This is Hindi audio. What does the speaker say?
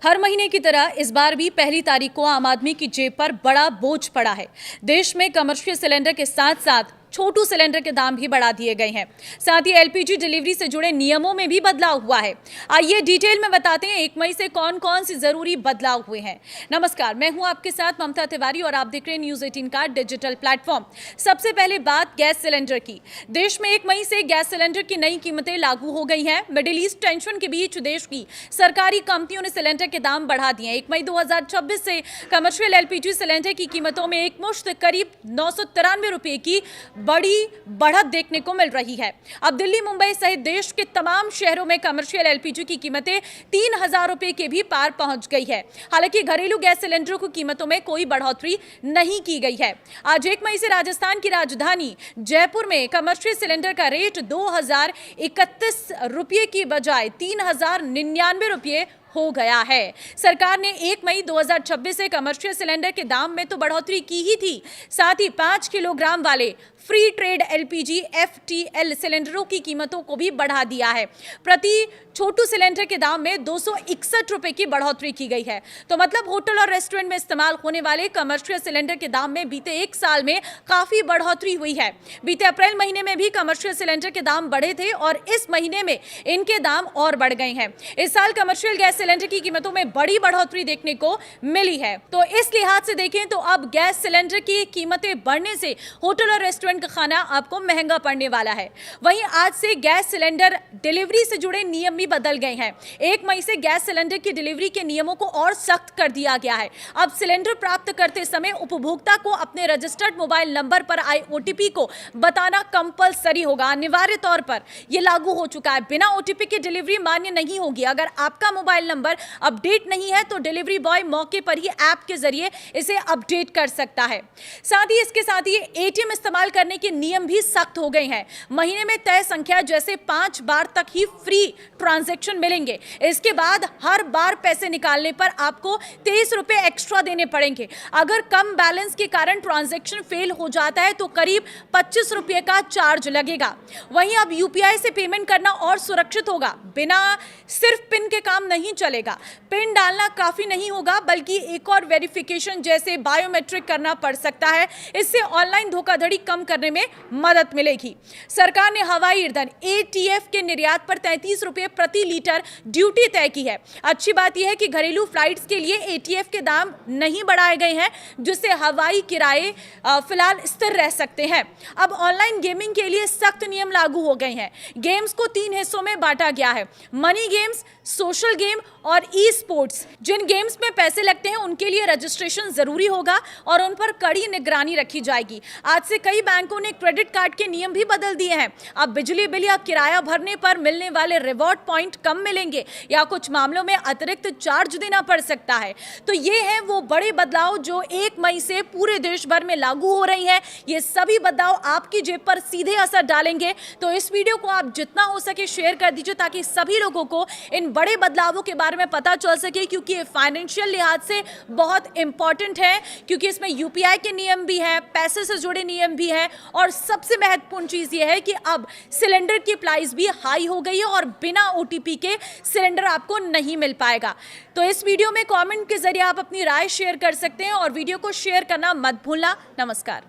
हर महीने की तरह इस बार भी पहली तारीख को आम आदमी की जेब पर बड़ा बोझ पड़ा है। देश में कमर्शियल सिलेंडर के साथ साथ छोटू सिलेंडर के दाम भी बढ़ा दिए गए हैं। साथ ही एलपीजी डिलीवरी से जुड़े नियमों में भी बदलाव हुआ है। आइए डिटेल में बताते हैं 1 मई से कौन कौन सी जरूरी बदलाव हुए हैं। नमस्कार, मैं हूं आपके साथ ममता तिवारी और आप देख रहे हैं न्यूज 18 का डिजिटल प्लेटफॉर्म। सबसे पहले बात गैस सिलेंडर की। देश में 1 मई से गैस सिलेंडर की नई कीमतें लागू हो गई हैं। मिडिल ईस्ट टेंशन के बीच देश की सरकारी कंपनियों ने सिलेंडर के दाम बढ़ा दिए हैं। 1 मई 2026 से कमर्शियल एलपीजी सिलेंडर की कीमतों में एक मुश्त करीब 993 रुपए की बड़ी बढ़त देखने को मिल रही है। अब दिल्ली, मुंबई सहित देश के तमाम शहरों में कमर्शियल एलपीजी की कीमतें 3000 रुपए के भी पार पहुंच गई है। हालांकि घरेलू गैस सिलेंडरों की कीमतों में कोई बढ़ोतरी नहीं की गई है। आज 1 मई से राजस्थान की राजधानी जयपुर में कमर्शियल सिलेंडर का रेट 2031 रुपये की बजाय 3099 रुपये हो गया है। सरकार ने 1 मई 2026 से कमर्शियल सिलेंडर के दाम में तो बढ़ोतरी की ही थी, साथ ही 5 किलोग्राम वाले फ्री ट्रेड एलपीजी FTL सिलेंडरों की कीमतों को भी बढ़ा दिया है। प्रति छोटू सिलेंडर के दाम में 261 रुपए की बढ़ोतरी की गई है। तो मतलब होटल और रेस्टोरेंट में इस्तेमाल होने वाले कमर्शियल सिलेंडर के दाम में बीते 1 साल में काफी बढ़ोतरी हुई है। बीते अप्रैल महीने में भी कमर्शियल सिलेंडर के दाम बढ़े थे और इस महीने में इनके दाम और बढ़ गए हैं। इस साल कमर्शियल गैस सिलेंडर की कीमतों में बड़ी बढ़ोतरी देखने को मिली है। तो इस लिहाज से देखें तो अब गैस सिलेंडर की कीमतें बढ़ने से होटल और रेस्टोरेंट का खाना आपको महंगा पड़ने वाला है। वहीं आज से गैस सिलेंडर डिलीवरी से जुड़े नियम भी बदल गए हैं। 1 मई से गैस सिलेंडर की डिलीवरी के नियमों को और सख्त कर दिया गया है। अब सिलेंडर प्राप्त करते समय उपभोक्ता को अपने रजिस्टर्ड मोबाइल नंबर पर आए OTP को बताना कंपलसरी होगा। अनिवार्य तौर पर यह लागू हो चुका है। बिना OTP के डिलीवरी मान्य नहीं होगी। अगर आपका मोबाइल नंबर अपडेट नहीं है तो डिलीवरी बॉय मौके पर ही ऐप के जरिए इसे अपडेट कर सकता है। साथ ही इसके साथ ही ATM इस्तेमाल करने के नियम भी सख्त हो गए हैं। महीने में तय संख्या जैसे 5 बार तक ही फ्री ट्रांजैक्शन मिलेंगे। इसके बाद हर बार पैसे निकालने पर आपको 23 रुपए एक्स्ट्रा देने पड़ेंगे। अगर कम बैलेंस के कारण ट्रांजैक्शन फेल हो जाता है तो करीब 25 रुपए का चार्ज लगेगा। वहीं अब UPI से पेमेंट करना और सुरक्षित होगा। बिना सिर्फ पिन के काम नहीं चलेगा। पिन डालना काफी नहीं होगा बल्कि एक और वेरिफिकेशन जैसे बायोमेट्रिक करना पड़ सकता है। इससे ऑनलाइन धोखाधड़ी कम करने में मदद मिलेगी। सरकार ने हवाई ईंधन ATF के निर्यात पर 33 रुपए प्रति लीटर ड्यूटी तय की है। अच्छी बात यह है कि घरेलू फ्लाइट्स के लिए ATF के दाम नहीं बढ़ाए गए हैं, जिससे हवाई किराए फिलहाल स्थिर रह सकते हैं। अब ऑनलाइन गेमिंग के लिए सख्त नियम लागू हो गए हैं। गेम्स को 3 हिस्सों में बांटा गया है: मनी गेम्स, सोशल गेम और ई-स्पोर्ट्स। जिन गेम्स में पैसे लगते हैं उनके लिए रजिस्ट्रेशन जरूरी होगा और उन पर कड़ी निगरानी रखी जाएगी। आज से कई बैंकों ने क्रेडिट कार्ड के नियम भी बदल दिए हैं। अब बिजली बिल या किराया भरने पर मिलने वाले रिवॉर्ड पॉइंट कम मिलेंगे या कुछ मामलों में अतिरिक्त चार्ज देना पड़ सकता है। तो ये है वो बड़े बदलाव जो 1 मई से पूरे देश भर में लागू हो रही हैं। ये सभी बदलाव आपकी जेब पर सीधे असर डालेंगे। तो इस वीडियो को आप जितना हो सके शेयर कर दीजिए ताकि सभी लोगों को इन बड़े बदलावों के बारे में पता चल सके, क्योंकि ये फाइनेंशियल लिहाज से बहुत इंपॉर्टेंट है, क्योंकि इसमें UPI के नियम भी है, पैसे से जुड़े नियम भी है और सबसे महत्वपूर्ण चीज ये है कि अब सिलेंडर की प्राइस भी हाई हो गई है और बिना OTP के सिलेंडर आपको नहीं मिल पाएगा। तो इस वीडियो में कमेंट के जरिए आप अपनी राय शेयर कर सकते हैं और वीडियो को शेयर करना मत भूलना। नमस्कार।